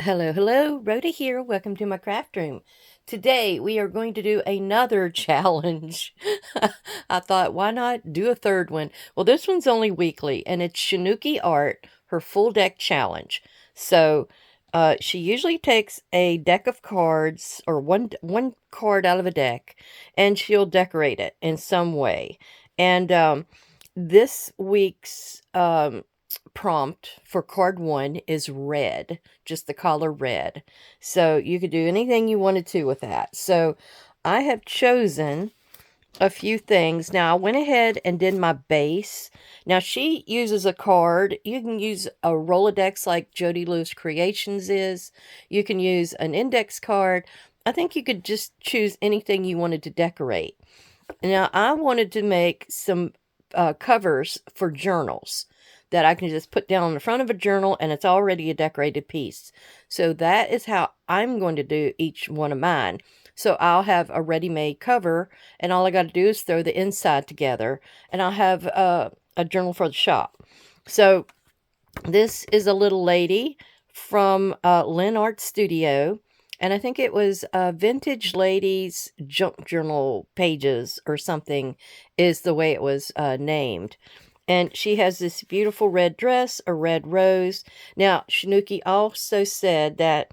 Hello, hello, Rhoda here. Welcome to my craft room. Today we are going to do another challenge. I thought, why not do a third one? Well, this one's only weekly, and it's Shanuki Art, her full deck challenge. So, she usually takes a deck of cards or one card out of a deck, and she'll decorate it in some way. And this week's prompt for card one is red, just the color red. So you could do anything you wanted to with that. So I have chosen a few things. Now I went ahead and did my base. Now she uses a card. You can use a Rolodex like Jody Lewis Creations is. You can use an index card. I think you could just choose anything you wanted to decorate. Now I wanted to make some covers for journals that I can just put down on the front of a journal and it's already a decorated piece. So that is how I'm going to do each one of mine. So I'll have a ready-made cover and all I got to do is throw the inside together and I'll have a journal for the shop. So this is a little lady from Lynn Art Studio. And I think it was Vintage Ladies Junk Journal Pages or something is the way it was named. And she has this beautiful red dress, a red rose. Now, Shanuki also said that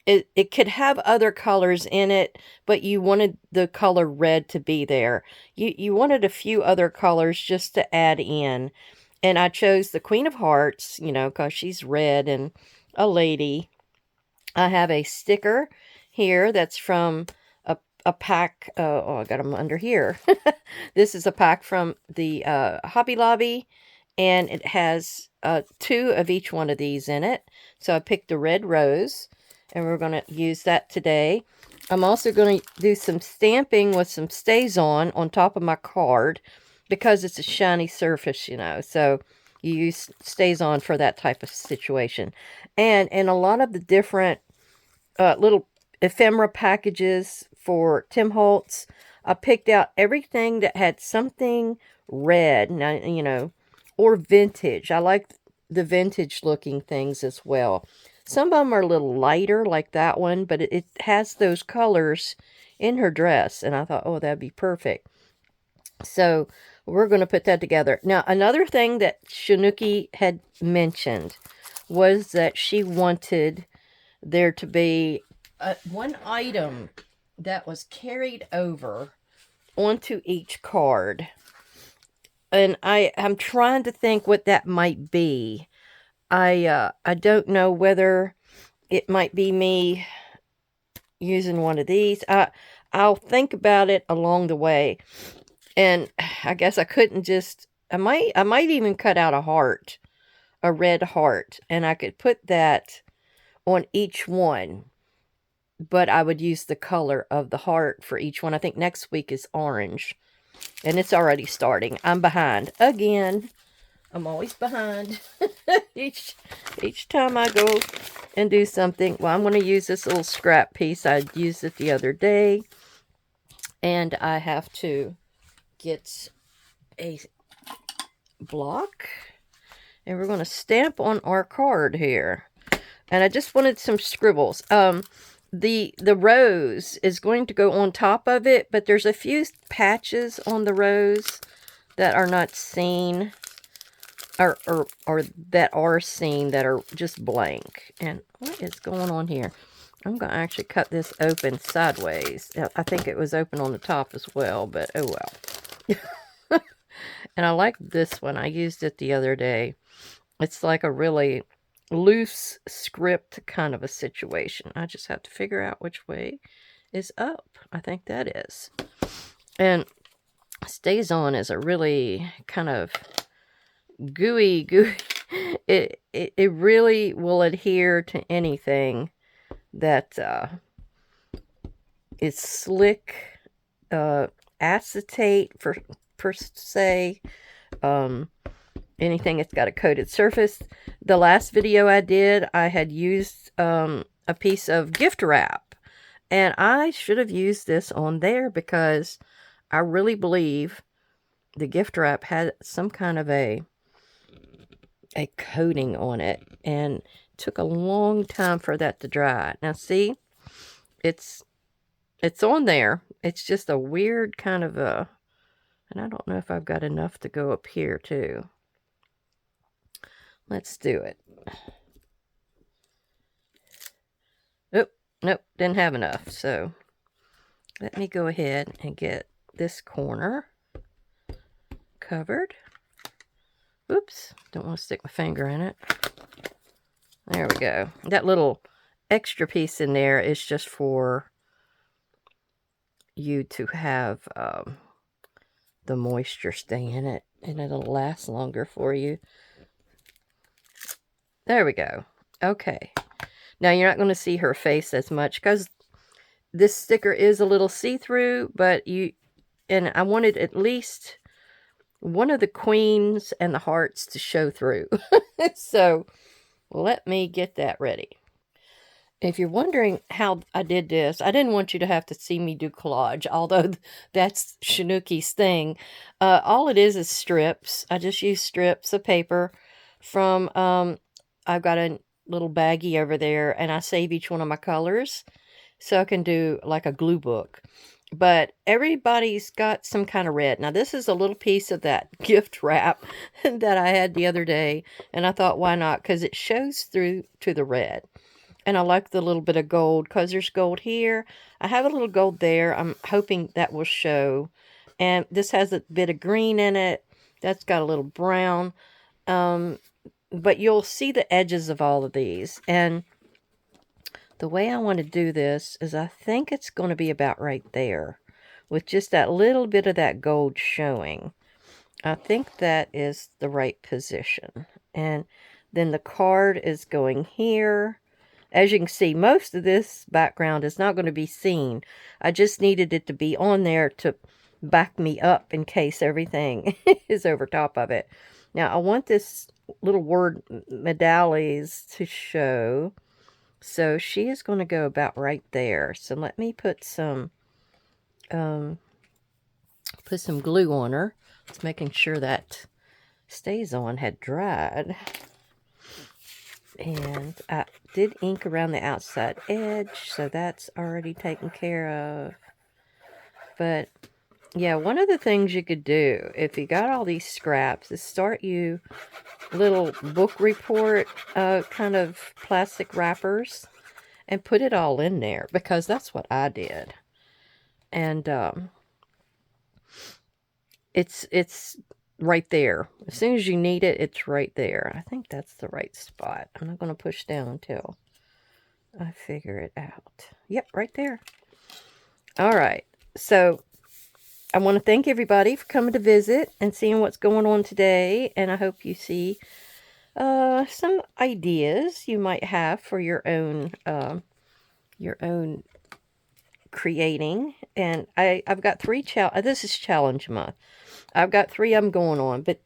it could have other colors in it, but you wanted the color red to be there. You wanted a few other colors just to add in. And I chose the Queen of Hearts, because she's red and a lady. I have a sticker here that's from a pack. I got them under here. This is a pack from the Hobby Lobby, and it has two of each one of these in it. So I picked the red rose, and we're going to use that today. I'm also going to do some stamping with some StazOn top of my card because it's a shiny surface, so you use StazOn for that type of situation. And in a lot of the different little ephemera packages for Tim Holtz, I picked out everything that had something red, now, or vintage. I like the vintage looking things as well. Some of them are a little lighter, like that one, but it has those colors in her dress, and I thought, oh, that'd be perfect. So we're going to put that together. Now, another thing that Shanuki had mentioned was that she wanted there to be one item that was carried over onto each card. And I'm trying to think what that might be. I don't know whether it might be me using one of these. I'll think about it along the way. And I guess I couldn't just I might even cut out a heart, a red heart, and I could put that on each one. But I would use the color of the heart for each one. I think next week is orange. And it's already starting. I'm behind again. I'm always behind. each time I go and do something. Well, I'm going to use this little scrap piece. I used it the other day. And I have to get a block. And we're going to stamp on our card here. And I just wanted some scribbles. The rose is going to go on top of it, but there's a few patches on the rose that are not seen, or that are seen that are just blank. And what is going on here? I'm going to actually cut this open sideways. I think it was open on the top as well, but oh well. And I like this one. I used it the other day. It's like a really loose script kind of a situation. I just have to figure out which way is up. I think that is. And StazOn is a really kind of gooey. It really will adhere to anything that is slick. Acetate per se. Anything that's got a coated surface. The last video I did, I had used a piece of gift wrap. And I should have used this on there because I really believe the gift wrap had some kind of a coating on it. And took a long time for that to dry. Now see, it's on there. It's just a weird kind of a, and I don't know if I've got enough to go up here too. Let's do it. Oh, nope, didn't have enough. So let me go ahead and get this corner covered. Oops, don't want to stick my finger in it. There we go. That little extra piece in there is just for you to have the moisture stay in it, and it'll last longer for you. There we go. Okay. Now you're not going to see her face as much because this sticker is a little see-through, but and I wanted at least one of the queens and the hearts to show through. So let me get that ready. If you're wondering how I did this, I didn't want you to have to see me do collage, although that's Shanuki's thing. All it is strips. I just use strips of paper from, I've got a little baggie over there, and I save each one of my colors so I can do like a glue book. But everybody's got some kind of red. Now, this is a little piece of that gift wrap that I had the other day, and I thought, why not? Because it shows through to the red. And I like the little bit of gold because there's gold here. I have a little gold there. I'm hoping that will show. And this has a bit of green in it. That's got a little brown. But you'll see the edges of all of these. And the way I want to do this is I think it's going to be about right there. With just that little bit of that gold showing. I think that is the right position. And then the card is going here. As you can see, most of this background is not going to be seen. I just needed it to be on there to back me up in case everything is over top of it. Now, I want this little word medallies to show. So she is going to go about right there. So let me put some glue on her. Just making sure that stays on had dried. And I did ink around the outside edge, so that's already taken care of. But, yeah, one of the things you could do, if you got all these scraps, is start you little book report kind of plastic wrappers and put it all in there, because that's what I did. And it's right there. As soon as you need it, it's right there. I think that's the right spot. I'm not going to push down until I figure it out. Yep, right there. All right. So I want to thank everybody for coming to visit and seeing what's going on today. And I hope you see some ideas you might have for your own creating. And I've got 3 this is challenge month. I've got 3 of them going on, but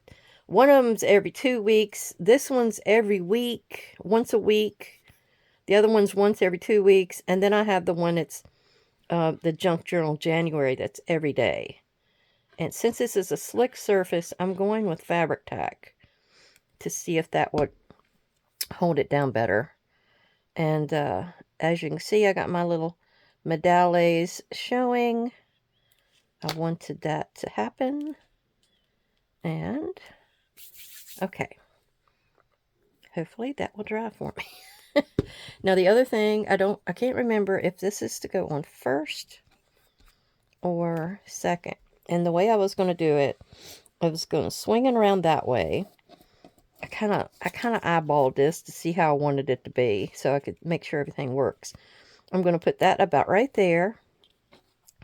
one of them's every 2 weeks. This one's every week, once a week. The other one's once every 2 weeks. And then I have the one that's the Junk Journal January, that's every day. And since this is a slick surface, I'm going with Fabric Tack to see if that would hold it down better. And as you can see, I got my little medallions showing. I wanted that to happen. And, okay. Hopefully that will dry for me. Now the other thing, I can't remember if this is to go on first or second. And the way I was going to do it, I was going to swing it around that way. I kind of eyeballed this to see how I wanted it to be, so I could make sure everything works. I'm going to put that about right there.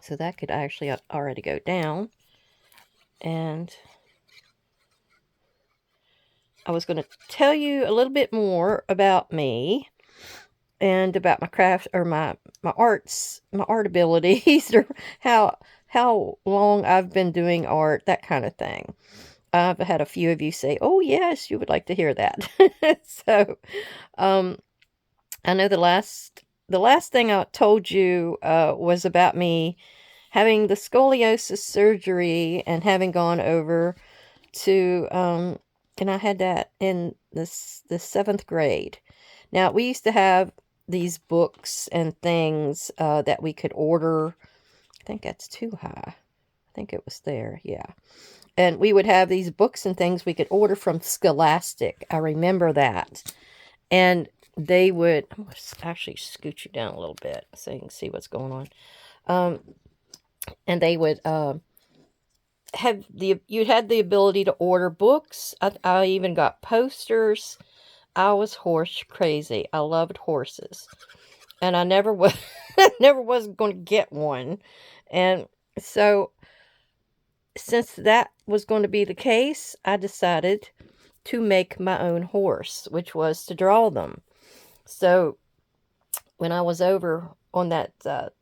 So that could actually already go down. And I was going to tell you a little bit more about me and about my craft, or my art abilities, or how long I've been doing art, that kind of thing. I've had a few of you say, oh yes, you would like to hear that. So I know the last thing I told you was about me having the scoliosis surgery and having gone over to and I had that in the 7th grade. Now, we used to have these books and things that we could order. I think that's too high. I think it was there. Yeah. And we would have these books and things we could order from Scholastic. I remember that. And they would, I'm going to actually scoot you down a little bit so you can see what's going on. And they would you'd had the ability to order books. I even got posters. I was horse crazy. I loved horses. And I never was, never was going to get one. And so, since that was going to be the case, I decided to make my own horse, which was to draw them. So, when I was over on that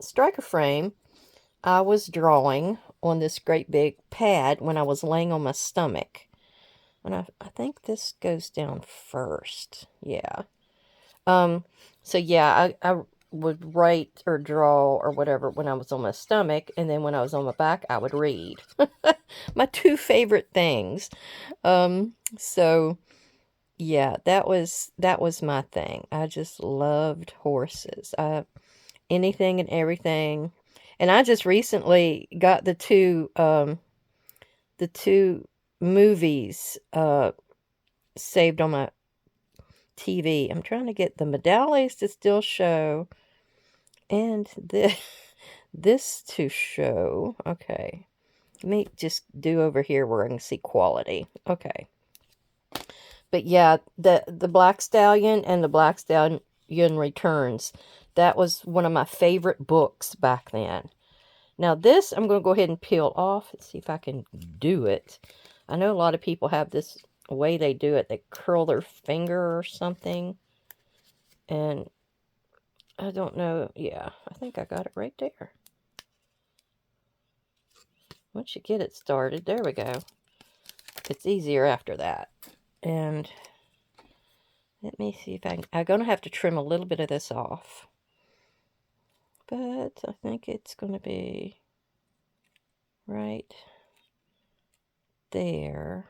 striker frame, I was drawing on this great big pad when I was laying on my stomach. And I think this goes down first. Yeah. So yeah, I would write or draw or whatever when I was on my stomach, and then when I was on my back, I would read. My two favorite things. So yeah, that was my thing. I just loved horses. Anything and everything. And I just recently got the two movies saved on my TV. I'm trying to get the Medallions to still show and this to show. Okay. Let me just do over here where I can see quality. Okay. But yeah, the Black Stallion and the Black Stallion Returns. That was one of my favorite books back then. Now this, I'm going to go ahead and peel off and see if I can do it. I know a lot of people have this way they do it. They curl their finger or something. And I don't know. Yeah, I think I got it right there. Once you get it started, there we go. It's easier after that. And let me see if I'm going to have to trim a little bit of this off. But I think it's going to be right there.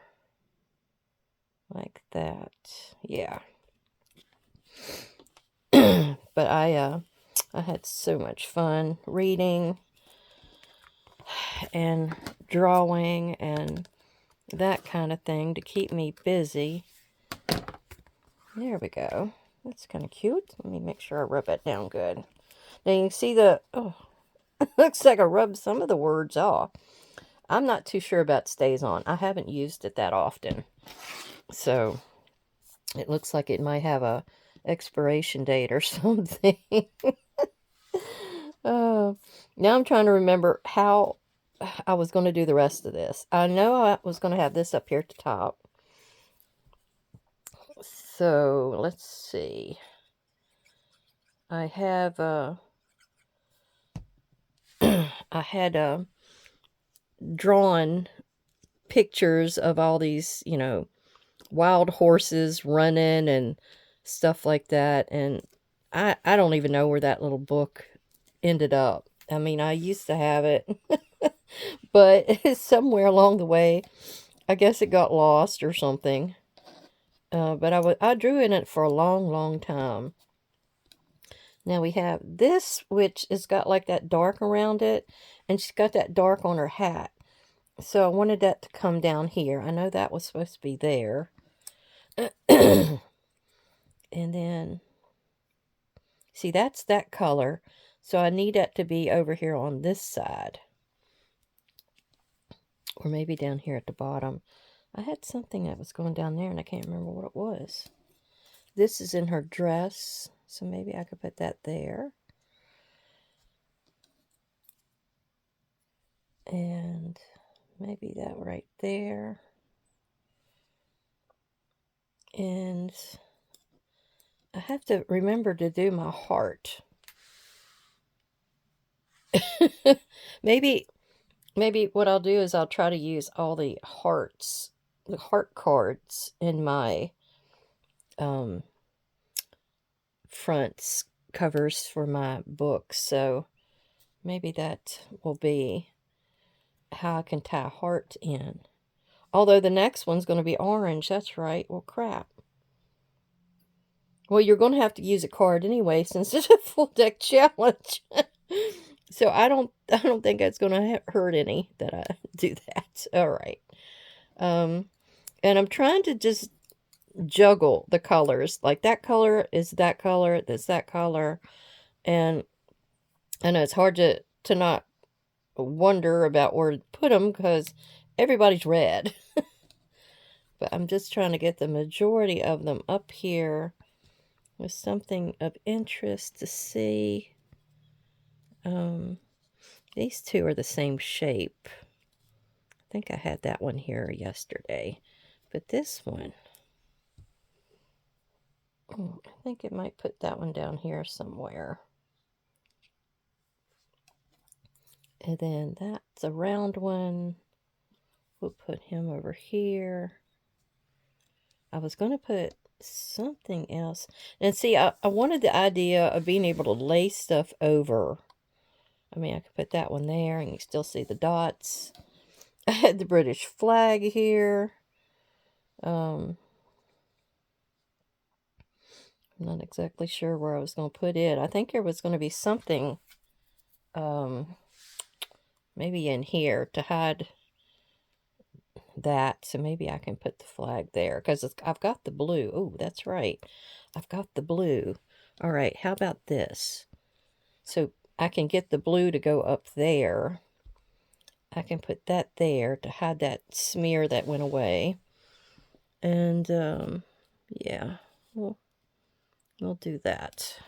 Like that. Yeah. But I had so much fun reading and drawing and that kind of thing to keep me busy. There we go. That's kind of cute. Let me make sure I rub it down good. Now you can see looks like I rubbed some of the words off. I'm not too sure about StazOn. I haven't used it that often. So it looks like it might have a expiration date or something. Now I'm trying to remember how I was going to do the rest of this. I know I was going to have this up here at the top. So let's see. I have I had drawn pictures of all these, wild horses running and stuff like that. And I don't even know where that little book ended up. I mean, I used to have it, but somewhere along the way, I guess it got lost or something. But I drew in it for a long, long time. Now we have this, which has got like that dark around it, and she's got that dark on her hat. So I wanted that to come down here. I know that was supposed to be there. And then, see, that's that color. So I need that to be over here on this side. Or maybe down here at the bottom. I had something that was going down there and I can't remember what it was. This is in her dress. So maybe I could put that there. And maybe that right there. And I have to remember to do my heart. maybe what I'll do is I'll try to use all the hearts, the heart cards in my front covers for my books. So maybe that will be how I can tie a heart in. Although the next one's going to be orange. That's right. Well, crap. Well, you're going to have to use a card anyway since it's a full deck challenge. So I don't think it's going to hurt any that I do that. All right. Um and I'm trying to just juggle the colors. Like that color is that color, that's that color. And I know it's hard to not wonder about where to put them because everybody's red. But I'm just trying to get the majority of them up here with something of interest to see. These two are the same shape. I think I had that one here yesterday. But this one, I think it might put that one down here somewhere. And then that's a round one. We'll put him over here. I was going to put something else. And see, I wanted the idea of being able to lay stuff over. I mean, I could put that one there and you still see the dots. I had the British flag here. I'm not exactly sure where I was going to put it. I think there was going to be something maybe in here to hide that. So maybe I can put the flag there because I've got the blue. Oh, that's right. I've got the blue. All right, how about this? So I can get the blue to go up there. I can put that there to hide that smear that went away. And, yeah, we'll do that.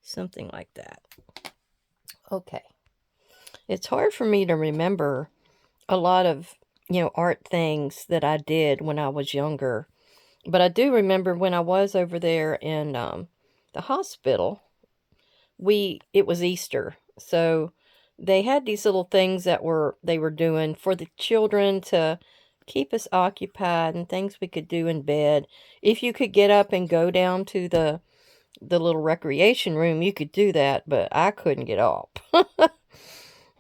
Something like that. Okay. It's hard for me to remember a lot of, art things that I did when I was younger. But I do remember when I was over there in the hospital, it was Easter. So they had these little things they were doing for the children to keep us occupied and things we could do in bed. If you could get up and go down to the little recreation room, you could do that, but I couldn't get up.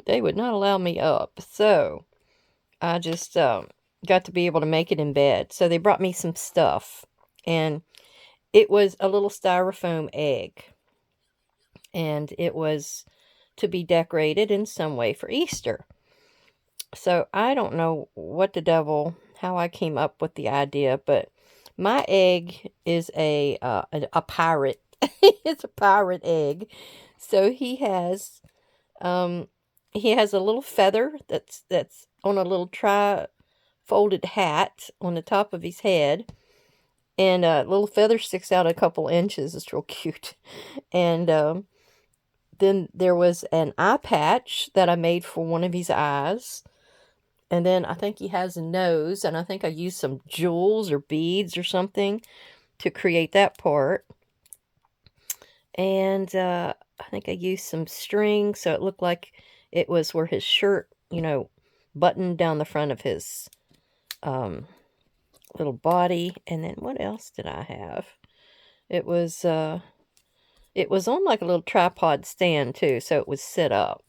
They would not allow me up. So I just got to be able to make it in bed. So they brought me some stuff, and it was a little styrofoam egg, and it was to be decorated in some way for Easter. So I don't know how I came up with the idea, but my egg is a pirate. It's a pirate egg. So he has a little feather that's on a little tri-folded hat on the top of his head, and a little feather sticks out a couple inches. It's real cute. And then there was an eye patch that I made for one of his eyes. And then I think he has a nose, and I think I used some jewels or beads or something to create that part. And I think I used some string so it looked like it was where his shirt, buttoned down the front of his little body. And then what else did I have? It was on like a little tripod stand too, so it was set up.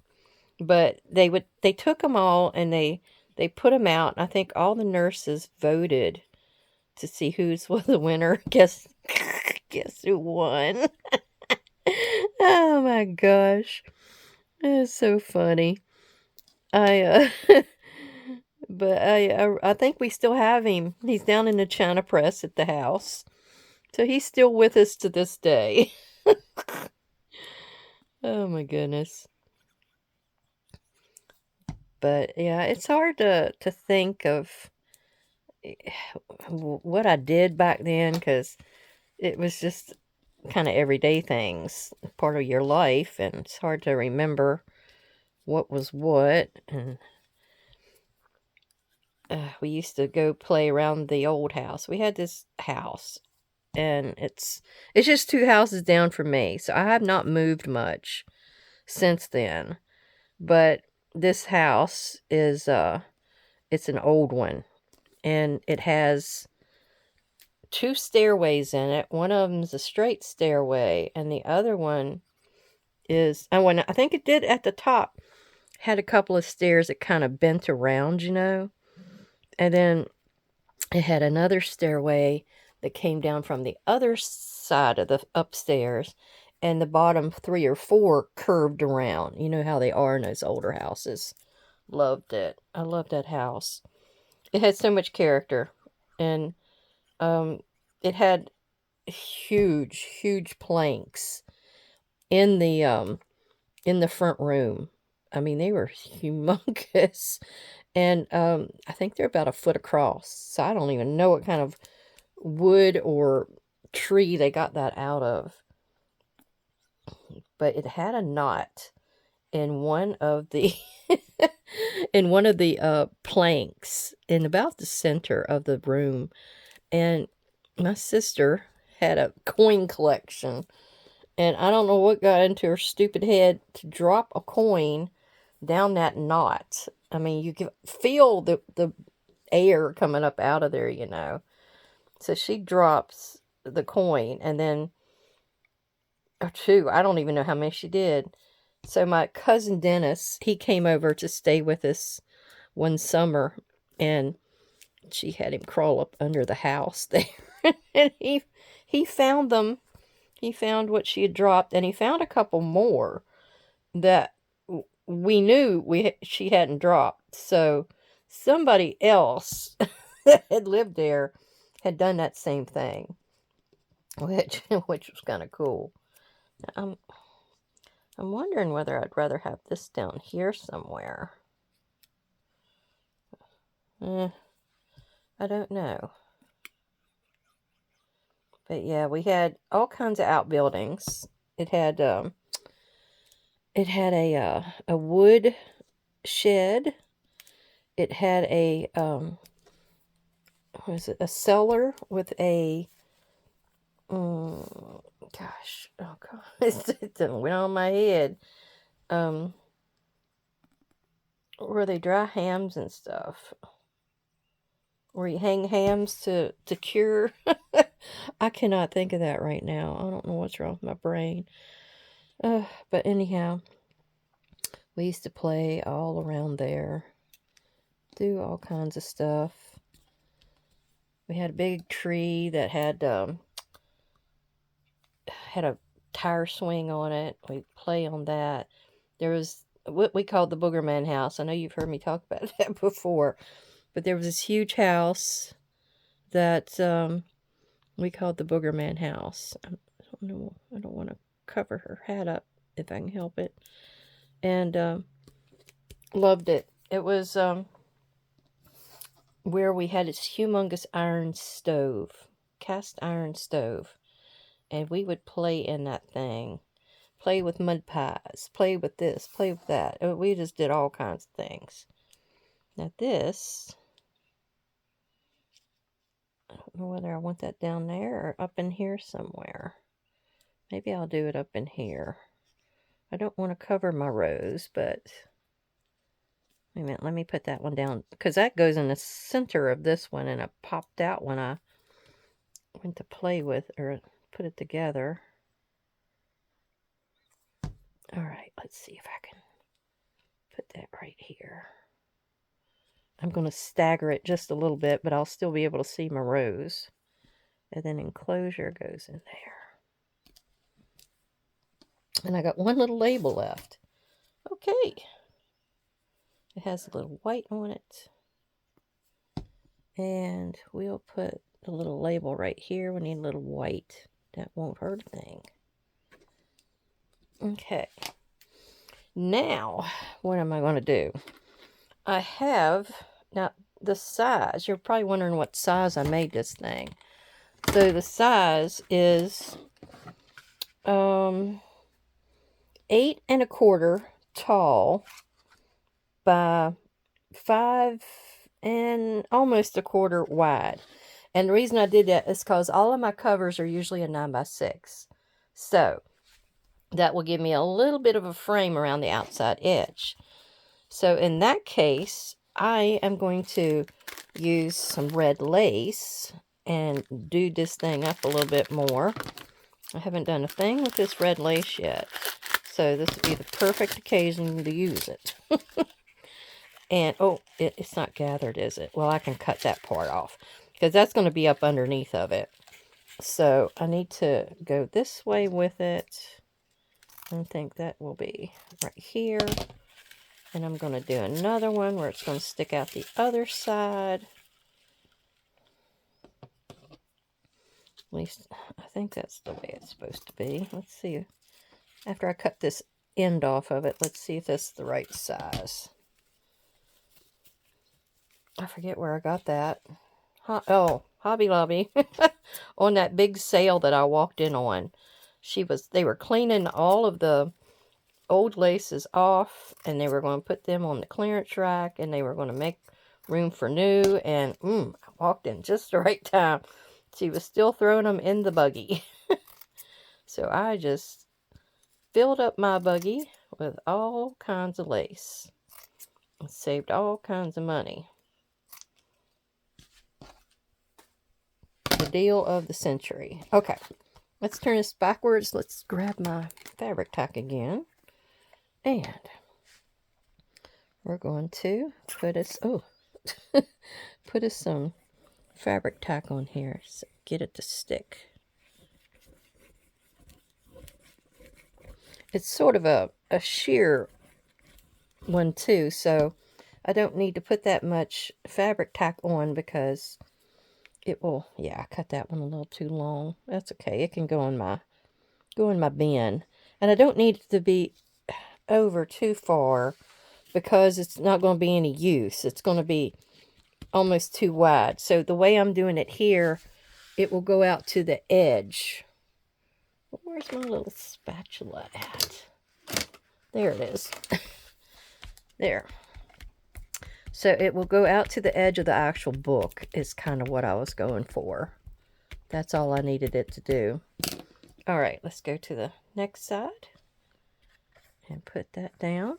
But they took them all and they put them out. I think all the nurses voted to see who's was the winner. Guess who won? Oh my gosh. It's so funny. I but I think we still have him. He's down in the China press at the house. So he's still with us to this day. Oh my goodness. But yeah, it's hard to think of what I did back then because it was just kind of everyday things, part of your life, and it's hard to remember what was what. And we used to go play around the old house. We had this house, and it's just two houses down from me, so I have not moved much since then. But this house is it's an old one, and it has two stairways in it. One of them is a straight stairway, and the other one is, and when I think it did at the top, had a couple of stairs that kind of bent around, and then It had another stairway that came down from the other side of the upstairs, and the bottom 3 or 4 curved around. You know how they are in those older houses. Loved it. I loved that house. It had so much character, and um, it had huge, huge planks in the front room. I mean, they were humongous, and I think they're about a foot across. So I don't even know what kind of wood or tree they got that out of, but it had a knot in one of the in one of the planks in about the center of the room. And my sister had a coin collection, and I don't know what got into her stupid head to drop a coin down that knot. I mean, you can feel the air coming up out of there, you know. So she drops the coin, and then, or two, I don't even know how many she did. So my cousin Dennis, he came over to stay with us one summer, and she had him crawl up under the house there. And he found them. He found what she had dropped, and he found a couple more that we knew she hadn't dropped. So somebody else that had lived there had done that same thing, which was kind of cool. I'm wondering whether I'd rather have this down here somewhere. I don't know. But yeah, we had all kinds of outbuildings. It had a wood shed. It had a what was it? A cellar with a gosh, oh god, it went on my head. Where they dry hams and stuff. Where you hang hams to cure. I cannot think of that right now. I don't know what's wrong with my brain. But anyhow, we used to play all around there. Do all kinds of stuff. We had a big tree that had a tire swing on it. We'd play on that. There was what we called the Boogerman house. I know you've heard me talk about that before. But there was this huge house that we called the Boogerman house. I don't know. I don't want to cover her hat up if I can help it. And loved it. It was where we had this humongous iron stove, cast iron stove. And we would play in that thing. Play with mud pies. Play with this. Play with that. We just did all kinds of things. Now this, I don't know whether I want that down there or up in here somewhere. Maybe I'll do it up in here. I don't want to cover my rose, but wait a minute, let me put that one down, because that goes in the center of this one, and it popped out when I went to play with or put it together. All right, let's see if I can put that right here. I'm going to stagger it just a little bit, but I'll still be able to see my rose. And then enclosure goes in there. And I got one little label left. Okay. It has a little white on it. And we'll put the little label right here. We need a little white. That won't hurt a thing. Okay. Now, what am I going to do? I have, now the size, you're probably wondering what size I made this thing. So the size is 8 1/4 tall by 5 and almost 1/4 wide. And the reason I did that is because all of my covers are usually a 9 by 6. So that will give me a little bit of a frame around the outside edge. So in that case, I am going to use some red lace and do this thing up a little bit more. I haven't done a thing with this red lace yet, so this would be the perfect occasion to use it. And, oh, it's not gathered, is it? Well, I can cut that part off. because that's going to be up underneath of it. So I need to go this way with it. I think that will be right here. And I'm going to do another one where it's going to stick out the other side. At least, I think that's the way it's supposed to be. Let's see. After I cut this end off of it, let's see if that's the right size. I forget where I got that. Oh, Hobby Lobby. On that big sale that I walked in on. They were cleaning all of the old laces off, and they were going to put them on the clearance rack, and they were going to make room for new, and I walked in just the right time. She was still throwing them in the buggy. So I just filled up my buggy with all kinds of lace. And saved all kinds of money. The deal of the century. Okay, let's turn this backwards. Let's grab my fabric tack again. And we're going to put us, put us some fabric tack on here. So get it to stick. It's sort of a sheer one too, so I don't need to put that much fabric tack on because it will, yeah, I cut that one a little too long. That's okay. It can go in my bin. And I don't need it to be over too far because it's not going to be any use. It's going to be almost too wide. So the way I'm doing it here, it will go out to the edge. Where's my little spatula at? There it is. There. So it will go out to the edge of the actual book is kind of what I was going for. That's all I needed it to do. All right, let's go to the next side and put that down.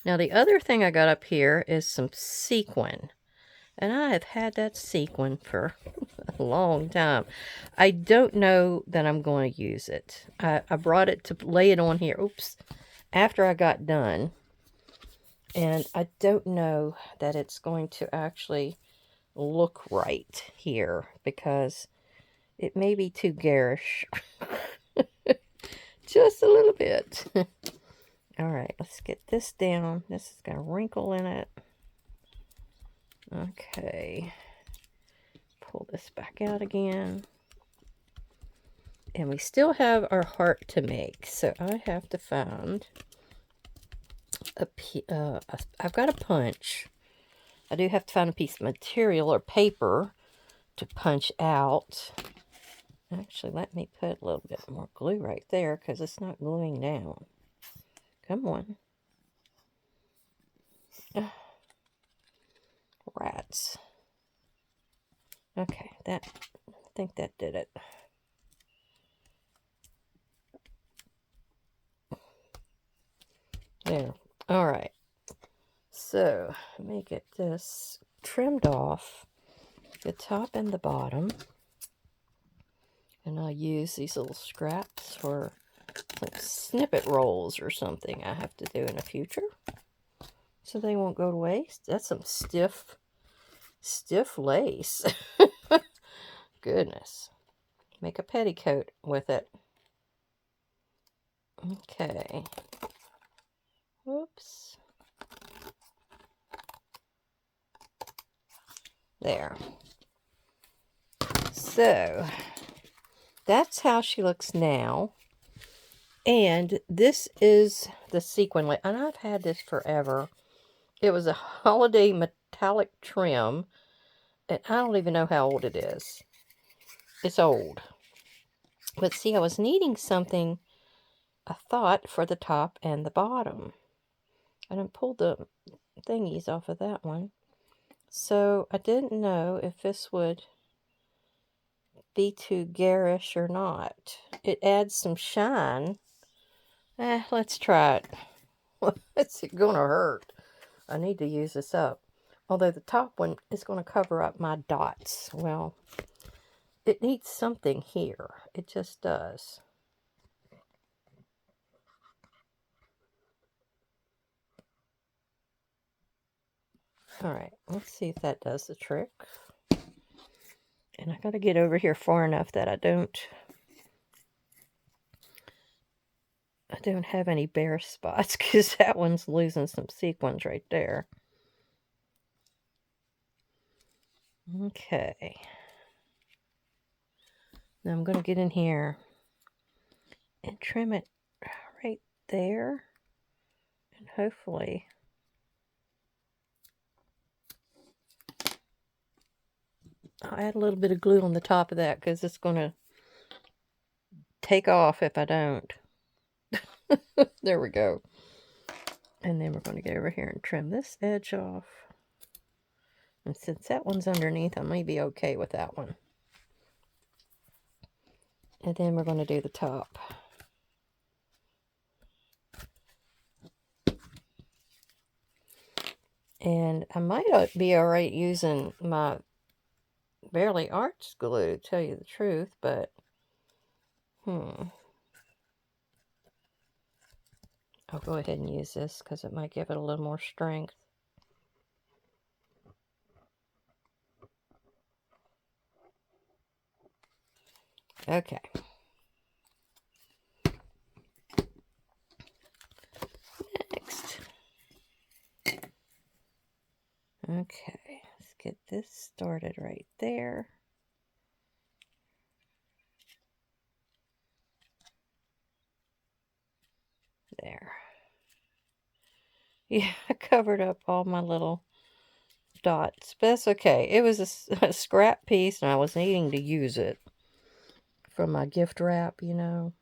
Now the other thing I got up here is some sequin. And I have had that sequin for a long time. I don't know that I'm going to use it. I brought it to lay it on here. Oops. After I got done. And I don't know that it's going to actually look right here. Because it may be too garish. Just a little bit. Alright, let's get this down. This has got a wrinkle in it. Okay. Pull this back out again. And we still have our heart to make. So I have to find I've got a punch. I do have to find a piece of material or paper to punch out. Actually, let me put a little bit more glue right there because it's not gluing down. Come on. Rats. Okay, I think that did it. There. All right. So, let me get this trimmed off, the top and the bottom. And I'll use these little scraps for like snippet rolls or something I have to do in the future. So they won't go to waste. That's some stiff lace. Goodness. Make a petticoat with it. Okay. Whoops. There. So, that's how she looks now. And this is the sequin lace. And I've had this forever. It was a holiday metallic trim. And I don't even know how old it is. It's old. But see, I was needing something, I thought, for the top and the bottom. I didn't pull the thingies off of that one. So I didn't know if this would be too garish or not. It adds some shine. Let's try it. It's going to hurt. I need to use this up. Although the top one is going to cover up my dots. Well, it needs something here. It just does. All right, let's see if that does the trick. And I got to get over here far enough that I don't have any bare spots, because that one's losing some sequins right there. Okay. Now I'm going to get in here and trim it right there. And hopefully I'll add a little bit of glue on the top of that, because it's going to take off if I don't. There we go. And then we're going to get over here and trim this edge off. And since that one's underneath, I may be okay with that one. And then we're going to do the top. And I might be alright using my Bearly Arts glue, to tell you the truth, but I'll go ahead and use this because it might give it a little more strength. Okay. Next. Okay, let's get this started right there. There. Yeah, I covered up all my little dots, but that's okay. It was a scrap piece, and I was needing to use it from my gift wrap, you know.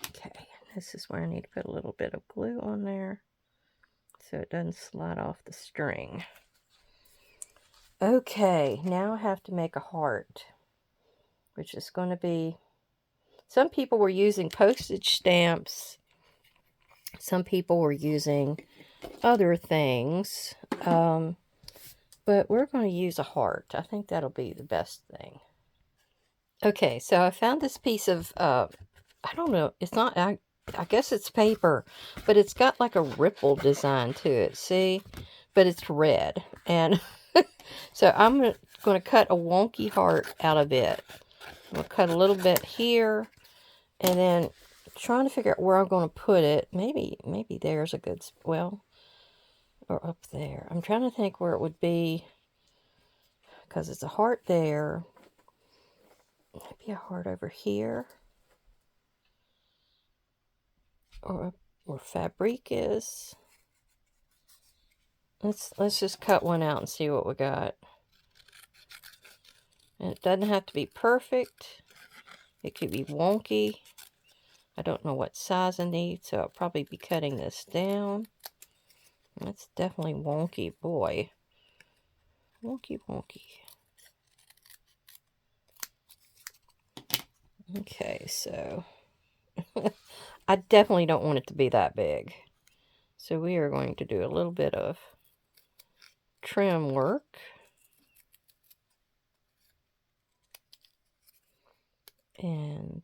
Okay, this is where I need to put a little bit of glue on there so it doesn't slide off the string. Okay, now I have to make a heart, which is going to be... Some people were using postage stamps. Some people were using other things. But we're going to use a heart. I think that'll be the best thing. Okay, so I found this piece of... I don't know. It's not... I guess it's paper. But it's got like a ripple design to it. See? But it's red. And so I'm going to cut a wonky heart out of it. I'm going to cut a little bit here. And then trying to figure out where I'm going to put it. Maybe there's a good... Well, or up there. I'm trying to think where it would be. Because it's a heart there. Maybe a heart over here. Or where Fabrique is. Let's just cut one out and see what we got. And it doesn't have to be perfect. It could be wonky. I don't know what size I need, so I'll probably be cutting this down. That's definitely wonky, boy. Wonky, wonky. Okay, so I definitely don't want it to be that big. So we are going to do a little bit of trim work. And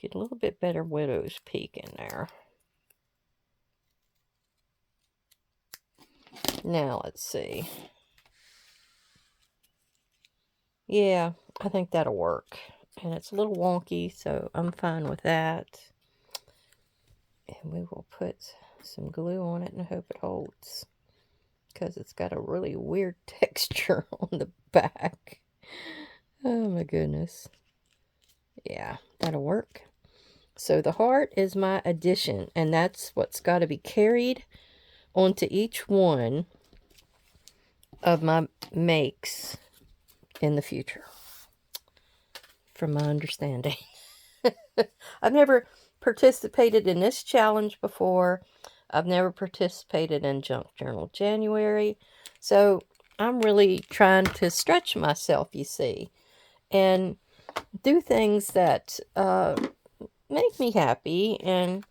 get a little bit better widow's peak in there. Now, let's see. Yeah, I think that'll work. And it's a little wonky, so I'm fine with that. And we will put some glue on it and hope it holds. Because it's got a really weird texture on the back. Oh my goodness. Yeah, that'll work. So the heart is my addition, and that's what's got to be carried onto each one of my makes in the future, from my understanding. I've never participated in this challenge before. I've never participated in Junk Journal January. So I'm really trying to stretch myself, you see, and do things that make me happy. And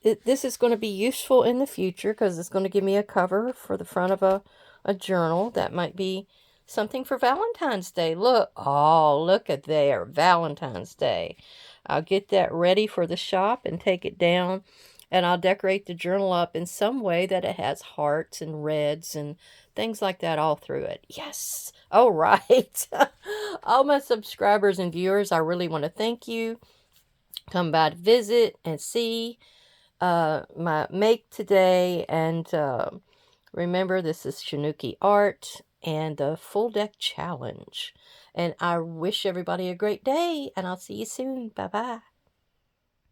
this is going to be useful in the future because it's going to give me a cover for the front of a journal. That might be something for Valentine's Day. Look, oh, look at there, Valentine's Day. I'll get that ready for the shop and take it down and I'll decorate the journal up in some way that it has hearts and reds and things like that all through it. Yes. All right. All my subscribers and viewers, I really want to thank you. Come by to visit and see my make today. And remember, this is Shanuki Art and the Full Deck Challenge. And I wish everybody a great day, and I'll see you soon. Bye-bye.